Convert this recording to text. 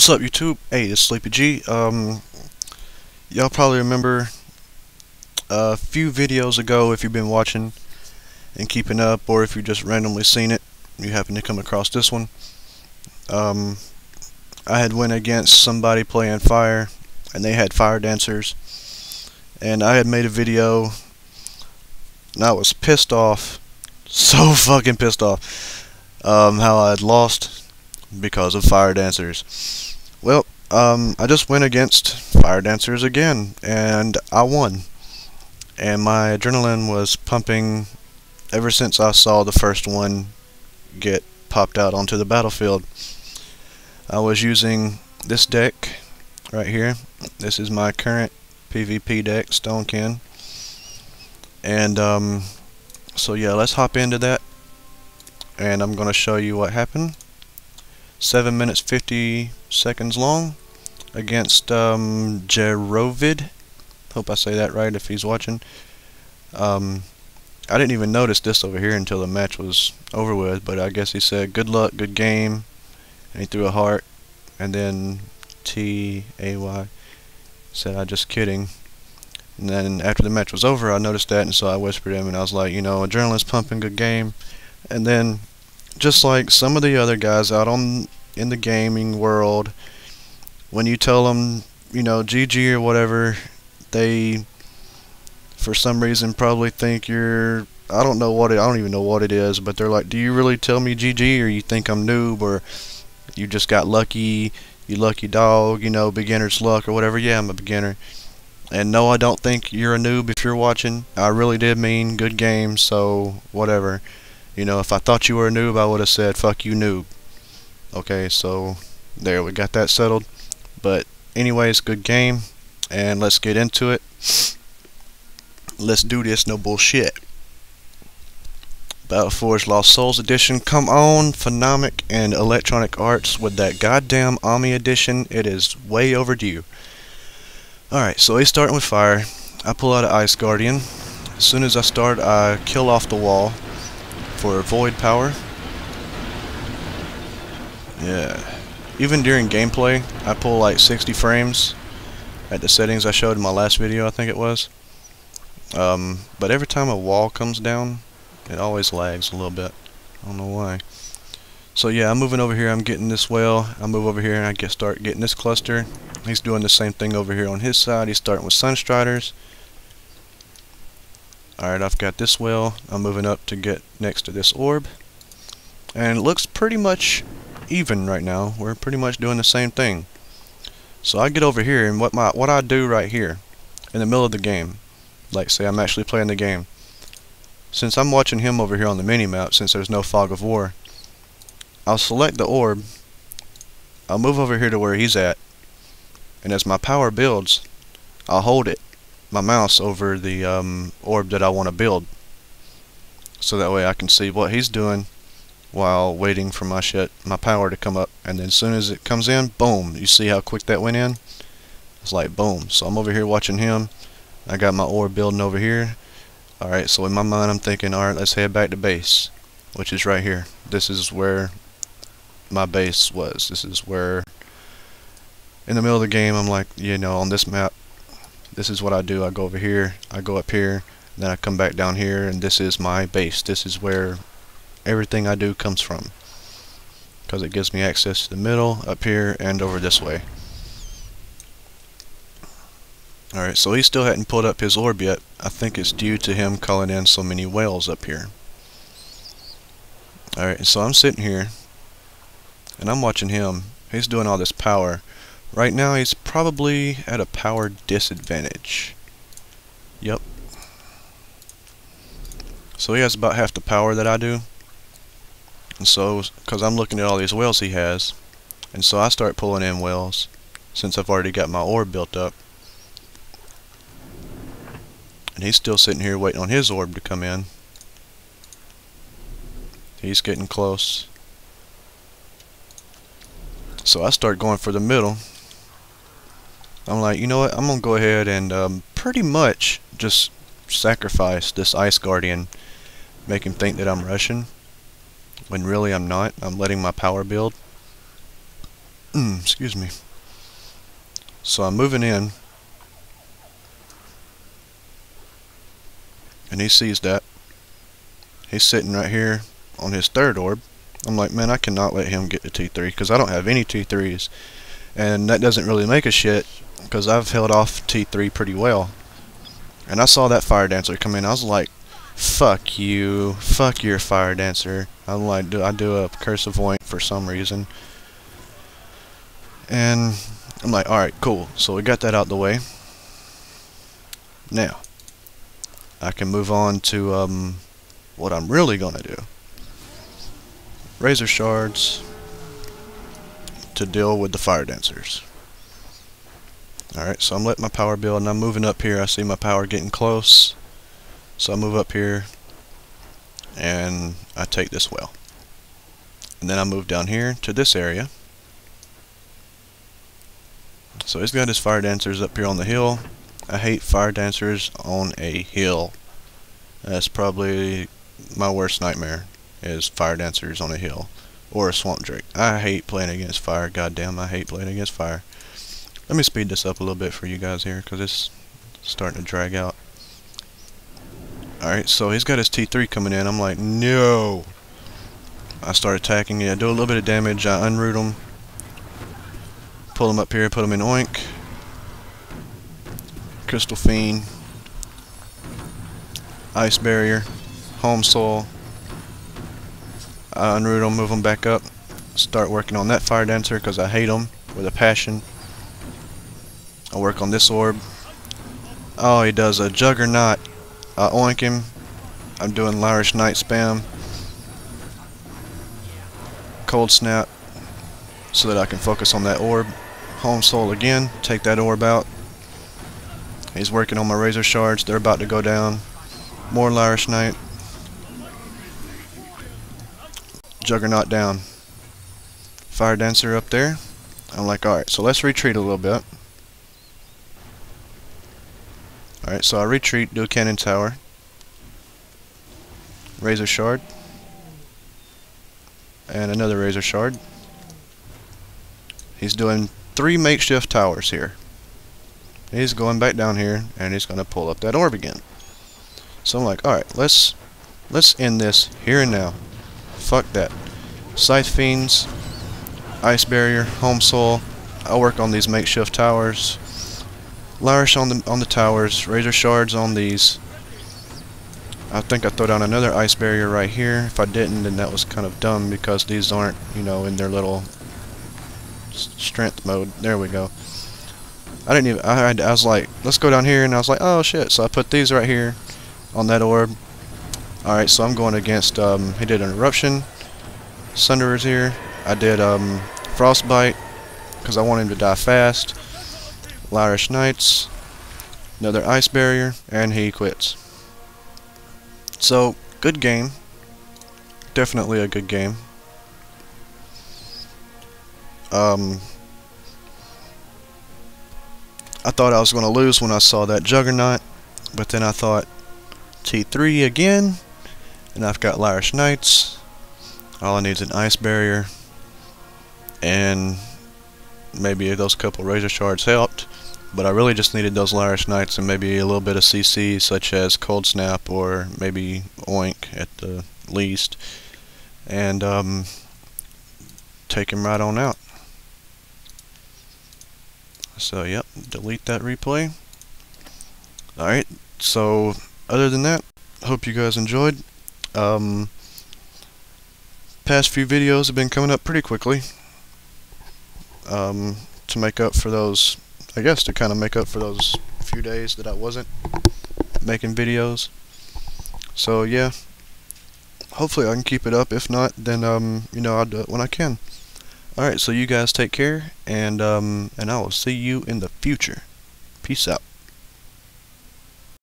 What's up, YouTube? Hey, it's SLeePYG. Y'all probably remember a few videos ago, if you've been watching and keeping up, or if you just randomly seen it, you happen to come across this one. I had went against somebody playing fire, and they had fire dancers, and I had made a video, and I was pissed off, so fucking pissed off, how I had lost because of fire dancers. Well, I just went against fire dancers again, and I won. And my adrenaline was pumping ever since I saw the first one get popped out onto the battlefield. I was using this deck right here. This is my current PvP deck, Stonekin. And so yeah, let's hop into that, and I'm gonna show you what happened. 7 minutes 50 seconds long against Jerovid. Hope I say that right if he's watching. I didn't even notice this over here until the match was over with, but I guess he said good luck, good game, and he threw a heart, and then T-A-Y said I just kidding. And then after the match was over, I noticed that, and so I whispered him, and I was like, you know, adrenaline's pumping, good game. And then, just like some of the other guys out in the gaming world, when you tell them, you know, GG or whatever, they, for some reason, probably think you're, I don't even know what it is, but they're like, do you really tell me GG, or you think I'm noob, or you just got lucky, you lucky dog, you know, beginner's luck, or whatever. Yeah, I'm a beginner. And no, I don't think you're a noob if you're watching. I really did mean good game, so whatever. You know, if I thought you were a noob, I would have said, fuck you, noob. Okay, so there, we got that settled. But anyways, good game, and let's get into it. Let's do this, no bullshit. BattleForge Lost Souls Edition, come on, Phenomic and Electronic Arts with that goddamn Ami Edition. It is way overdue. Alright, so he's starting with fire. I pull out an Ice Guardian. As soon as I start, I kill off the wall for void power. Yeah. Even during gameplay, I pull like 60 frames at the settings I showed in my last video, I think it was. But every time a wall comes down, it always lags a little bit. I don't know why. So yeah, I'm moving over here, I'm getting this well. I move over here and I start getting this cluster. He's doing the same thing over here on his side. He's starting with Sunstriders. Alright, I've got this well. I'm moving up to get next to this orb. And it looks pretty much even right now. We're pretty much doing the same thing. So I get over here, and what I do right here in the middle of the game, like say I'm actually playing the game, since I'm watching him over here on the mini-map, since there's no fog of war, I'll select the orb, I'll move over here to where he's at, and as my power builds, I'll hold it, my mouse, over the orb that I want to build, so that way I can see what he's doing while waiting for my power to come up. And then as soon as it comes in, boom, you see how quick that went in? It's like boom. So I'm over here watching him, I got my orb building over here. Alright, so in my mind I'm thinking, alright, let's head back to base, which is right here. This is where my base was. This is where, in the middle of the game, I'm like, you know, on this map, this is what I do. I go over here, I go up here, then I come back down here, and this is my base. This is where everything I do comes from, because it gives me access to the middle, up here, and over this way. Alright, so he still hadn't pulled up his orb yet. I think it's due to him calling in so many whales up here. Alright, so I'm sitting here, and I'm watching him. He's doing all this power. Right now he's probably at a power disadvantage. Yep. So he has about half the power that I do. And so, because I'm looking at all these wells he has, and so I start pulling in wells, since I've already got my orb built up. And he's still sitting here waiting on his orb to come in. He's getting close. So I start going for the middle. I'm like, you know what, I'm going to go ahead and pretty much just sacrifice this Ice Guardian, make him think that I'm rushing, when really I'm not. I'm letting my power build. Excuse me. So I'm moving in, and he sees that. He's sitting right here on his third orb. I'm like, man, I cannot let him get to T3 because I don't have any T3s, and that doesn't really make a shit because I've held off T3 pretty well. And I saw that fire dancer come in. I was like, fuck you, fuck your fire dancer. I'm like, I do a curse of oink for some reason, and I'm like, alright, cool. So we got that out the way. Now I can move on to what I'm really gonna do. Razor shards to deal with the fire dancers. Alright, so I'm letting my power build, and I'm moving up here. I see my power getting close, so I move up here and I take this well, and then I move down here to this area. So he's got his fire dancers up here on the hill. I hate fire dancers on a hill. That's probably my worst nightmare, is fire dancers on a hill or a swamp drake. I hate playing against fire. Goddamn, I hate playing against fire. Let me speed this up a little bit for you guys here because it's starting to drag out. Alright, so he's got his T3 coming in. I'm like, no. I start attacking. I do a little bit of damage. I unroot him. Pull him up here, put him in oink. Crystal Fiend. Ice Barrier. Home Soul. I unroot him, move him back up. Start working on that fire dancer because I hate him with a passion. I work on this orb. Oh, he does a Juggernaut. I oink him. I'm doing Lyrish Knight spam. Cold Snap so that I can focus on that orb. Home Soul again. Take that orb out. He's working on my Razor Shards. They're about to go down. More Lyrish Knight. Juggernaut down. Fire Dancer up there. I'm like, alright, so let's retreat a little bit. Alright, so I retreat, do a cannon tower. Razor Shard. And another Razor Shard. He's doing 3 makeshift towers here. He's going back down here, and he's going to pull up that orb again. So I'm like, alright, let's end this here and now. Fuck that. Scythe Fiends, Ice Barrier, Home Soul. I'll work on these makeshift towers. Lyrish on the towers, Razor Shards on these. I think I throw down another Ice Barrier right here. If I didn't, then that was kind of dumb because these aren't, you know, in their little strength mode. There we go. I didn't even. I was like, let's go down here, and I was like, oh shit. So I put these right here on that orb. All right, so I'm going against. He did an Eruption. Sunderers here. I did Frostbite because I want him to die fast. Lyrish Knights. Another Ice Barrier, and he quits. So good game. Definitely a good game. I thought I was going to lose when I saw that Juggernaut, but then I thought T3 again, and I've got Lyrish Knights. All I need is an Ice Barrier, and maybe those couple Razor Shards helped, but I really just needed those Lyrish Knights and maybe a little bit of CC, such as Cold Snap or maybe Oink at the least, and take him right on out. So yep, delete that replay. Alright, so other than that, hope you guys enjoyed. Past few videos have been coming up pretty quickly. To make up for those, I guess to kind of make up for those few days that I wasn't making videos. So yeah, hopefully I can keep it up. If not, then you know, I'll do it when I can. Alright, so you guys take care, and I will see you in the future. Peace out.